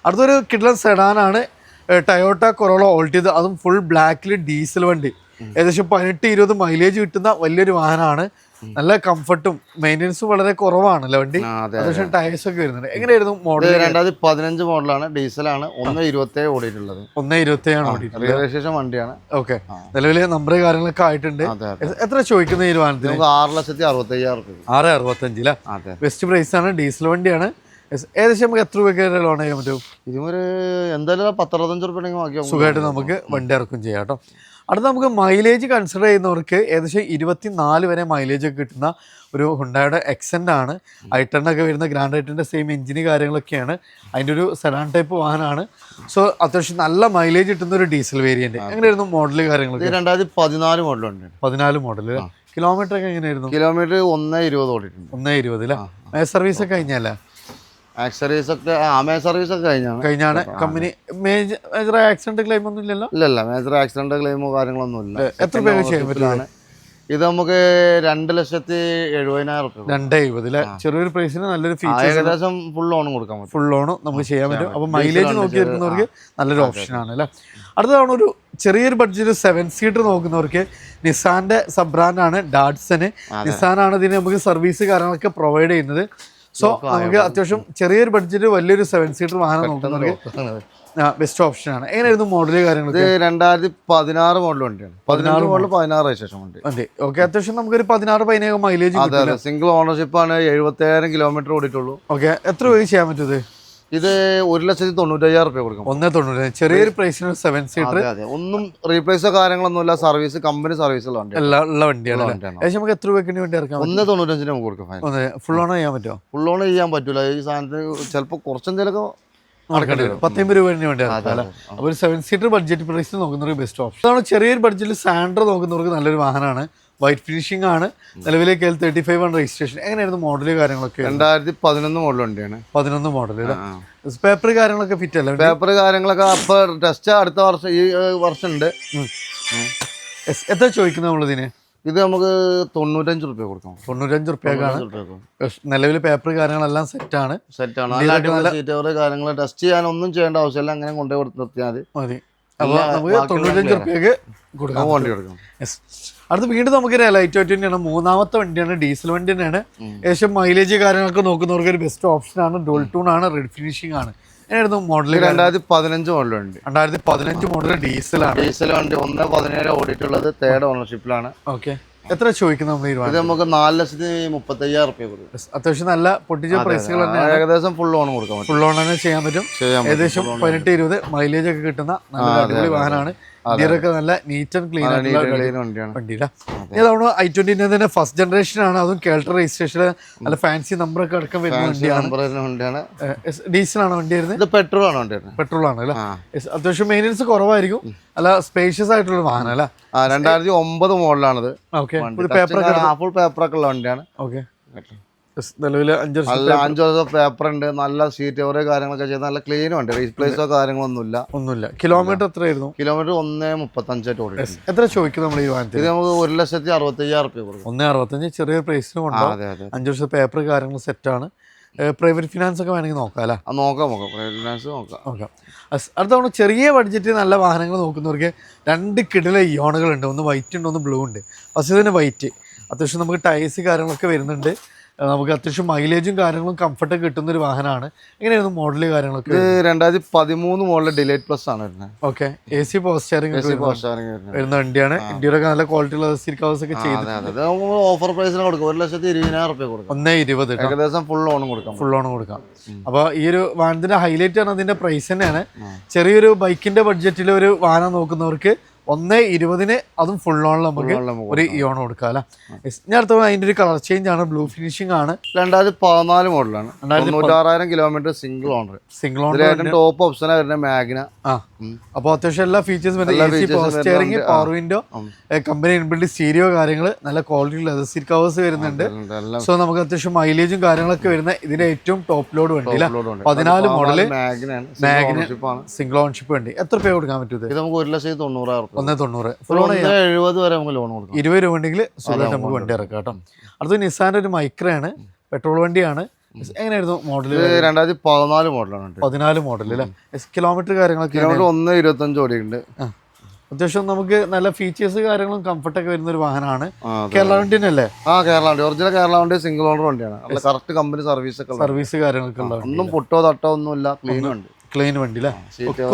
അടുത്തൊരു കിഡ്ലൻ സെഡാനാണ്, ടൊയോട്ട കൊറോള ഓൾട്ടിയത്. അതും ഫുൾ ബ്ലാക്കിൽ ഡീസൽ വണ്ടി. ഏകദേശം 18-20 മൈലേജ് കിട്ടുന്ന വലിയൊരു വാഹനമാണ്. നല്ല കംഫർട്ടും മെയിൻ്റെനൻസും വളരെ കുറവാണല്ലോ വണ്ടി. അത്യാവശ്യം ടയേഴ്സ് ഒക്കെ വരുന്നുണ്ട്. എങ്ങനെയായിരുന്നു മോഡൽ? 2015 മോഡലാണ്, ഡീസലാണ്. 1.27 ഓടിയിട്ടുള്ളത്. 1.27 ഓടിയിട്ടുള്ളത്. രജിസ്ട്രേഷൻ വണ്ടിയാണ്. ഓക്കെ, നിലവിലെ നമ്പർ കാര്യങ്ങളൊക്കെ ആയിട്ടുണ്ട്. എത്ര ചോദിക്കുന്ന ഈ വാഹനത്തിന്? 6,65,000 രൂപ. 6,65 അല്ലേ? ബെസ്റ്റ് പ്രൈസ് ആണ്, ഡീസൽ വണ്ടിയാണ്. ഏകദേശം നമുക്ക് എത്ര രൂപയ്ക്ക് ലോൺ ചെയ്യാൻ പറ്റും? ഇതുവരെ എന്തായാലും 10-15 രൂപ സുഖമായിട്ട് നമുക്ക് വണ്ടി ഇറക്കും ചെയ്യാം കേട്ടോ. അടുത്ത നമുക്ക് മൈലേജ് കൺസിഡർ ചെയ്യുന്നവർക്ക് ഏകദേശം 24 വരെ മൈലേജ് ഒക്കെ കിട്ടുന്ന ഒരു ഹുണ്ടായുടെ എക്സെൻ്റ് ആണ്. i10 ഒക്കെ വരുന്ന ഗ്രാൻഡ് ഐറ്റൻ്റെ സെയിം എഞ്ചിന് കാര്യങ്ങളൊക്കെയാണ്. അതിൻ്റെ ഒരു സെഡാൻ ടൈപ്പ് വാഹനമാണ്. സോ അത്യാവശ്യം നല്ല മൈലേജ് കിട്ടുന്ന ഒരു ഡീസൽ വേരിയൻറ്റ്. എങ്ങനെയായിരുന്നു മോഡൽ കാര്യങ്ങളൊക്കെ? 2014 മോഡലുണ്ട്. 14 മോഡൽ. കിലോമീറ്റർ ഒക്കെ എങ്ങനെയായിരുന്നു? കിലോമീറ്റർ 1.20 ഓടിയിട്ടുണ്ട്. 1.20 അല്ലേ? സർവീസ് ഒക്കെ കഴിഞ്ഞല്ലേ? സർവീസ് ഒക്കെ കഴിഞ്ഞാണ്. കമ്പനി മേജർ ആക്സിഡന്റ് ക്ലെയിം ഒന്നും ഇല്ലല്ലോ? ഇല്ല, മേജർ ആക്സിഡന്റ് ക്ലെയിമോ കാര്യങ്ങളൊന്നും ഇല്ല. എത്ര രൂപ ചെയ്യാൻ പറ്റില്ല? ഇത് നമുക്ക് 2,70,000 രൂപ. 2.70 അല്ലേ? ചെറിയൊരു പ്രൈസിന് നല്ലൊരു ഫീച്ചർ. ഏകദേശം ഫുൾ ലോൺ കൊടുക്കാൻ പറ്റും. ഫുൾ ലോൺ നമുക്ക് ചെയ്യാൻ പറ്റും. അപ്പോൾ മൈലേജ് നോക്കി എടുക്കുന്നവർക്ക് നല്ലൊരു ഓപ്ഷൻ ആണ് അല്ലേ? അടുത്തതാണ് ഒരു ചെറിയൊരു ബഡ്ജറ്റ് 7 സീറ്റർ നോക്കുന്നവർക്ക് നിസാന്റെ സബ് ബ്രാൻഡാണ് ഡാഡ്സന്. നിസാനാണ് ഇതിന് നമുക്ക് സർവീസ് കാര്യങ്ങളൊക്കെ പ്രൊവൈഡ് ചെയ്യുന്നത്. സോ നമുക്ക് അത്യാവശ്യം ചെറിയൊരു ബഡ്ജറ്റ് വലിയൊരു 7 സീറ്റർ വാഹനം നോക്കുന്നവർക്ക് ബെസ്റ്റ് ഓപ്ഷൻ ആണ്. എങ്ങനെയായിരുന്നു മോഡല് കാര്യങ്ങളൊക്കെ? 2016 മോഡൽ വണ്ടിയാണ്. 14 മോഡൽ 16 രജിസ്ട്രേഷൻ വണ്ടി. ഓക്കെ, അത്യാവശ്യം നമുക്കൊരു 16-17 മൈലേജ്. സിംഗിൾ ഓണർഷിപ്പ് ആണ്. 70,000 കിലോമീറ്റർ ഓടിയിട്ടുള്ളൂ. ഓക്കെ, എത്ര രൂപ ചെയ്യാൻ പറ്റും? ഇത് 1,95,000 രൂപ കൊടുക്കും. 1.90. ചെറിയൊരു പ്രൈസിന് 7 സീറ്റർ. ഒന്നും റീപ്ലേസോ കാര്യങ്ങളൊന്നുമില്ല. സർവീസ് കമ്പനി സർവീസുള്ള വണ്ടിയാണ്. നമുക്ക് എത്ര രൂപയ്ക്ക് വേണ്ടി ഇറക്കാം? 1.95 നമുക്ക് കൊടുക്കാം. ഫുൾ ഓൺ ചെയ്യാൻ പറ്റുമോ? ഫുൾ ഓൺ ചെയ്യാൻ പറ്റൂല. ഈ സാധനത്തിന് ചിലപ്പോൾ കുറച്ചെന്തെങ്കിലുമൊക്കെ നടക്കേണ്ടി വരും. 10 രൂപ വേണ്ടി ഇറക്കാം. അപ്പോൾ ഒരു 7 സീറ്റർ ബഡ്ജറ്റ് പ്രൈസ് നോക്കുന്നവർക്ക് ബെസ്റ്റ് ഓപ്ഷൻ. അതാണ് ചെറിയൊരു ബഡ്ജറ്റിൽ സാൻഡ്രോ നോക്കുന്നവർക്ക് നല്ലൊരു വാഹനമാണ്. വൈറ്റ് ഫിനിഷിംഗ് ആണ്. നിലവിലേക്ക് 35 ആണ് രജിസ്ട്രേഷൻ. എങ്ങനെയായിരുന്നു മോഡല് കാര്യങ്ങളൊക്കെ? 2011 മോഡൽ വണ്ടിയാണ്. 11 മോഡൽ. പേപ്പർ കാര്യങ്ങളൊക്കെ ഫിറ്റ് അല്ല? പേപ്പർ കാര്യങ്ങളൊക്കെ അപ്പൊ ടെസ്റ്റ് അടുത്ത വർഷം ഈ വർഷം ഉണ്ട്. എത്ര ചോദിക്കുന്നത് നമ്മളിതിന്? ഇത് നമുക്ക് 95 രൂപ കൊടുക്കാം. 95 രൂപയ്ക്കാണ്. നിലവിൽ പേപ്പർ കാര്യങ്ങളെല്ലാം സെറ്റാണ്. സീറ്റ് കാര്യങ്ങൾ ടെസ്റ്റ് ചെയ്യാൻ ഒന്നും ചെയ്യേണ്ട ആവശ്യമില്ല. അങ്ങനെ കൊണ്ടുപോയി കൊടുത്ത് നിർത്തിയാൽ മതി. അപ്പോൾ നമുക്ക് 95 രൂപയ്ക്ക് കൊടുക്കാം, വണ്ടി കൊടുക്കാം. അടുത്ത് വീണ്ടും നമുക്ക് ലൈറ്റ് വെയിറ്റ് തന്നെയാണ്. മൂന്നാമത്തെ വണ്ടിയാണ്, ഡീസൽ വണ്ടി തന്നെയാണ്. ഏകദേശം മൈലേജ് കാര്യങ്ങളൊക്കെ നോക്കുന്നവർക്ക് ഒരു ബെസ്റ്റ് ഓപ്ഷനാണ്. ഡോൾ ടൂൺ ആണ്, റെഡ് ഫിനിഷിംഗ് ആണ്. എങ്ങനെയായിരുന്നു മോഡൽ? 2015 മോഡലുണ്ട്. 2015 മോഡൽ ഡീസലാണ്. ഡീസൽ വണ്ടി 1.17 ഓടിയിട്ടുള്ളത്. 3rd ഓണർഷിപ്പിലാണ്. ഓക്കെ, എത്ര ചോദിക്കുന്നത് നമ്മൾ? ഇത് നമുക്ക് 4,35,000 രൂപ കൊടുക്കും. അത്യാവശ്യം നല്ല പൊട്ടിച്ച പ്രൈസുകൾ തന്നെ. ഏകദേശം ഫുൾ ഓൺ കൊടുക്കാൻ പറ്റും. ഫുൾ ഓൺ തന്നെ ചെയ്യാൻ പറ്റും. ഏകദേശം 18-20 മൈലേജ് ഒക്കെ കിട്ടുന്ന നല്ല അടിപൊളി വാഹനമാണ്. ഇന്ത്യയിലൊക്കെ നല്ല നീറ്റ് ആൻഡ് ക്ലീൻ ആയിട്ടുള്ള വണ്ടിയില്ല. ഏതാണ് i20 തന്നെ ഫസ്റ്റ് ജനറേഷൻ ആണ്. അതും കേൾട്ടർ രജിസ്ട്രേഷൻ നല്ല ഫാൻസി നമ്പറൊക്കെ അടക്കം വരുന്ന വണ്ടിയാണ്. ഡീസലാണ് വണ്ടി വരുന്നത്. ഇത് പെട്രോൾ ആണ് വണ്ടി. പെട്രോൾ ആണ് അല്ലേ? അത്യാവശ്യം മെയിൻ്റെനൻസ് കുറവായിരിക്കും. അല്ല സ്പേഷ്യസ് ആയിട്ടുള്ള വാഹനം അല്ല? 2009 മോഡലാണിത്. ഓക്കെ, ഫുൾ പേപ്പറൊക്കെ ഉള്ള വണ്ടിയാണ്. ഓക്കെ, നിലവിൽ 5 വർഷം നല്ല 5 വർഷം പേപ്പർ ഉണ്ട്, നല്ല സീറ്റ് ഓരോ കാര്യങ്ങളൊക്കെ ചെയ്ത് നല്ല ക്ലീനും ഉണ്ട്, റീപ്ലേസോ കാര്യങ്ങളൊന്നുമില്ല. കിലോമീറ്റർ എത്രയായിരുന്നു? കിലോമീറ്റർ 1.35 ഓടി. എത്ര ചോദിക്കും നമ്മൾ ഈ വാഹനത്തിൽ? ഇത് നമുക്ക് 1,65,000 രൂപ കൊടുക്കും. 1.65 ചെറിയൊരു പ്രൈസിന് കൊണ്ടുപോകും. 5 വർഷം പേപ്പർ കാര്യങ്ങൾ സെറ്റാണ്. പ്രൈവറ്റ് ഫിനാൻസ് ഒക്കെ വേണമെങ്കിൽ നോക്കാം അല്ലേ? നോക്കാം, പ്രൈവറ്റ് ഫിനാൻസ് നോക്കാം. അടുത്തവണ ചെറിയ ബഡ്ജറ്റിൽ നല്ല വാഹനങ്ങൾ നോക്കുന്നവർക്ക് 2 കിടില ഇയോണുകളുണ്ട്. ഒന്ന് വൈറ്റ് ഉണ്ട്, ഒന്ന് ബ്ലൂ ഉണ്ട്. ഫസ്റ്റ് തന്നെ വൈറ്റ്, അത്യാവശ്യം നമുക്ക് ടയേഴ്സ് കാര്യങ്ങളൊക്കെ വരുന്നുണ്ട്. നമുക്ക് അത്യാവശ്യം മൈലേജും കാര്യങ്ങളും കംഫർട്ടൊക്കെ കിട്ടുന്ന ഒരു വാഹനമാണ്. എങ്ങനെയായിരുന്നു മോഡല് കാര്യങ്ങളൊക്കെ? ഇത് 2013 മോഡൽ ഡിലൈറ്റ് പ്ലസ് ആണ് വരുന്നത്. ഓക്കെ, AC പവർ സ്റ്റിയറിംഗ് വരുന്ന വണ്ടിയാണ്. ഇന്ത്യയിലൊക്കെ നല്ല ക്വാളിറ്റി ഉള്ള കവേഴ്സ് ഒക്കെ ചെയ്ത് ഓഫർ പ്രൈസിന് കൊടുക്കും. 1,20,000 രൂപ കൊടുക്കും. 1,20,000 ഏകദേശം ഫുൾ ഓൺ കൊടുക്കാം. അപ്പോൾ ഈ ഒരു വാഹനത്തിന്റെ ഹൈലൈറ്റ് ആണ് അതിന്റെ പ്രൈസ് തന്നെയാണ്. ചെറിയൊരു ബൈക്കിന്റെ ബഡ്ജറ്റിൽ ഒരു വാഹനം നോക്കുന്നവർക്ക് 1,20,000 അതും ഫുൾ ഓണിൽ നമുക്ക് ഒരു ഇയോൺ കൊടുക്കാം അല്ലേ? ഞാൻ അടുത്ത അതിന്റെ ഒരു കളർ ചേഞ്ച് ആണ്, ബ്ലൂ ഫിനിഷിംഗ് ആണ്. 2014 മോഡലാണ്. 96,000 കിലോമീറ്റർ സിംഗിൾ ഓണർ. ടോപ്പ് ഓപ്ഷനാണ് വരുന്നത് മാഗ്ന. അപ്പോൾ അത്യാവശ്യം എല്ലാ ഫീച്ചേഴ്സും steering, power window, company inbuilt stereo കാര്യങ്ങൾ, നല്ല ക്വാളിറ്റി ലെതർ സീറ്റ് കവേഴ്സ് വരുന്നുണ്ട്. സോ നമുക്ക് അത്യാവശ്യം മൈലേജും കാര്യങ്ങളൊക്കെ വരുന്ന ഇതിന്റെ ഏറ്റവും ടോപ്പ് ലോഡ് വണ്ടി 14 മോഡല് മാഗ്ന സിംഗിൾ ഓൺഷിപ്പ് വണ്ടി. എത്ര രൂപ കൊടുക്കാൻ പറ്റും? ഇത് നമുക്ക് 1,90,000. 1,90,000. 70 വരെ നമുക്ക് ലോൺ കൊടുക്കാം. 20 രൂപ ഉണ്ടെങ്കിൽ സുഖമായിട്ട് നമുക്ക് വണ്ടി ഇറക്കാം കേട്ടോ. അടുത്ത നിസാന്റെ ഒരു മൈക്രയാണ്, പെട്രോൾ വണ്ടിയാണ്. എങ്ങനെയായിരുന്നു മോഡൽ? 2014 മോഡലാണ്. 14 മോഡൽ അല്ലേ? കിലോമീറ്റർ കാര്യങ്ങളൊക്കെ 1,25 ഓടിയുണ്ട്. അത്യാവശ്യം നമുക്ക് നല്ല ഫീച്ചേഴ്സ് കാര്യങ്ങളും കംഫർട്ടൊക്കെ വരുന്ന ഒരു വാഹനമാണ്. കേരള വണ്ടി തന്നെയല്ലേ? കേരള വണ്ടി, ഒറിജിനൽ കേരള വണ്ടി, സിംഗിൾ ഓണർ വണ്ടിയാണ്. കറക്റ്റ് കമ്പനി സർവീസ് കാര്യങ്ങളൊക്കെ ഉള്ള ഒന്നും പൊട്ടോ തട്ടോ ഒന്നുമില്ല, ക്ലീൻ വണ്ടി അല്ലേ?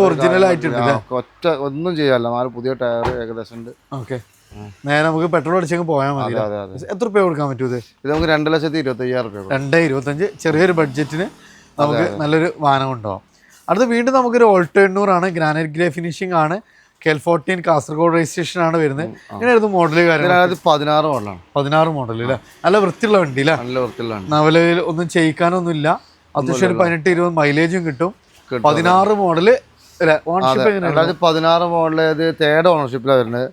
ഒറിജിനൽ ആയിട്ടുണ്ട്. ഒറ്റ ഒന്നും ചെയ്യാല്ല, 4 പുതിയ ടയർ ഏകദേശം ഉണ്ട്. ഓക്കെ, നേരെ നമുക്ക് പെട്രോൾ അടിച്ചെങ്കിൽ പോയാൽ മതി. എത്ര രൂപ കൊടുക്കാൻ പറ്റും ഇത്? നമുക്ക് 2,25,000 രൂപ. 2,25,000 ചെറിയൊരു ബഡ്ജറ്റിന് നമുക്ക് നല്ലൊരു വാഹനം ഉണ്ടാവും. അടുത്ത് വീണ്ടും നമുക്കൊരു ഓൾട്ടോ 800 ആണ്, ഗ്രാനൈറ്റ് ഗ്രേ ഫിനിഷിംഗ് ആണ്, KL14 കാസർഗോഡ് രജിസ്ട്രേഷൻ ആണ് വരുന്നത്. എങ്ങനെയായിരുന്നു മോഡല് കാര്യം? 16 മോഡലാണ്. 16 മോഡൽ അല്ലേ? നല്ല വൃത്തിയുള്ള വണ്ടി അല്ലേ? നല്ല വൃത്തിയുള്ള നവലയിൽ ഒന്നും ചെയ്യിക്കാനൊന്നും ഇല്ല. അത്യാവശ്യം 18-20 മൈലേജും കിട്ടും. 16 മോഡല് 16 മോഡല് തേർഡ് ഓണർഷിപ്പിലാണ് വരുന്നത്.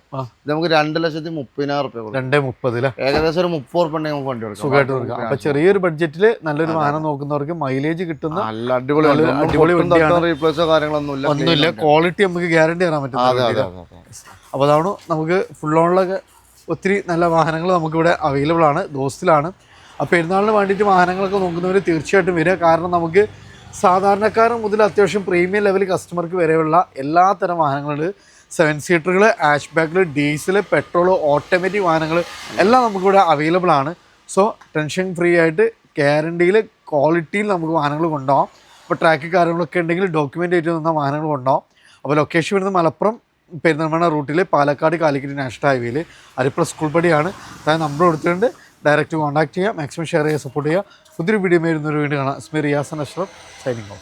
നമുക്ക് 2,30,000 രൂപ. 2,30,000 ഏകദേശം ഒരു 30 രൂപ ഉണ്ടെങ്കിൽ നമുക്ക് വണ്ടി കൊടുക്കാം, സുഖമായിട്ട് കൊടുക്കാം. അപ്പൊ ചെറിയൊരു ബഡ്ജറ്റില് നല്ലൊരു വാഹനം നോക്കുന്നവർക്ക് മൈലേജ് കിട്ടുന്ന നല്ല അടിപൊളി റീപ്ലേസോ കാര്യങ്ങളൊന്നുമില്ല, ഒന്നുമില്ല. ക്വാളിറ്റി നമുക്ക് ഗ്യാരണ്ടി തരാൻ പറ്റും. അപ്പൊ അതാണ് നമുക്ക് ഫുൾ ഓണിലൊക്കെ ഒത്തിരി നല്ല വാഹനങ്ങൾ നമുക്കിവിടെ അവൈലബിൾ ആണ്, ദോസ്തിലാണ്. അപ്പോൾ പെരുന്നാളിന് വേണ്ടിയിട്ട് വാഹനങ്ങളൊക്കെ നോക്കുന്നവർ തീർച്ചയായിട്ടും വരിക. കാരണം നമുക്ക് സാധാരണക്കാരൻ മുതൽ അത്യാവശ്യം പ്രീമിയം ലെവൽ കസ്റ്റമർക്ക് വരെയുള്ള എല്ലാ തരം വാഹനങ്ങളുണ്ട്. 7 സീറ്ററുകൾ, ആഷ് ബാക്കുകൾ, ഡീസൽ, പെട്രോൾ, ഓട്ടോമാറ്റിക് വാഹനങ്ങൾ എല്ലാം നമുക്കിവിടെ അവൈലബിൾ ആണ്. സോ ടെൻഷൻ ഫ്രീ ആയിട്ട് ഗ്യാരണ്ടിയിൽ ക്വാളിറ്റിയിൽ നമുക്ക് വാഹനങ്ങൾ കൊണ്ടുപോകാം. അപ്പോൾ ട്രാക്ക് കാര്യങ്ങളൊക്കെ ഉണ്ടെങ്കിൽ ഡോക്യുമെൻ്റ് ആയിട്ട് നിന്ന വാഹനങ്ങൾ കൊണ്ടുപോകാം. അപ്പോൾ ലൊക്കേഷൻ വരുന്നത് മലപ്പുറം പെരിന്തൽമണ്ണ റൂട്ടിൽ പാലക്കാട് കാലിക്കറ്റ് നാഷണൽ ഹൈവേയിൽ അരിപ്പുറ സ്കൂൾ പടിയാണ്. അതായത് നമ്പർ കൊടുത്തിട്ടുണ്ട്, ഡയറക്റ്റ് കോൺടാക്ട് ചെയ്യുക, മാക്സിമം ഷെയർ ചെയ്യുക, സപ്പോർട്ട് ചെയ്യുക. പുതിയൊരു വീഡിയോ വരുന്നൊരു വീഡിയോ കാണാം. Riyas Ashraf signing off.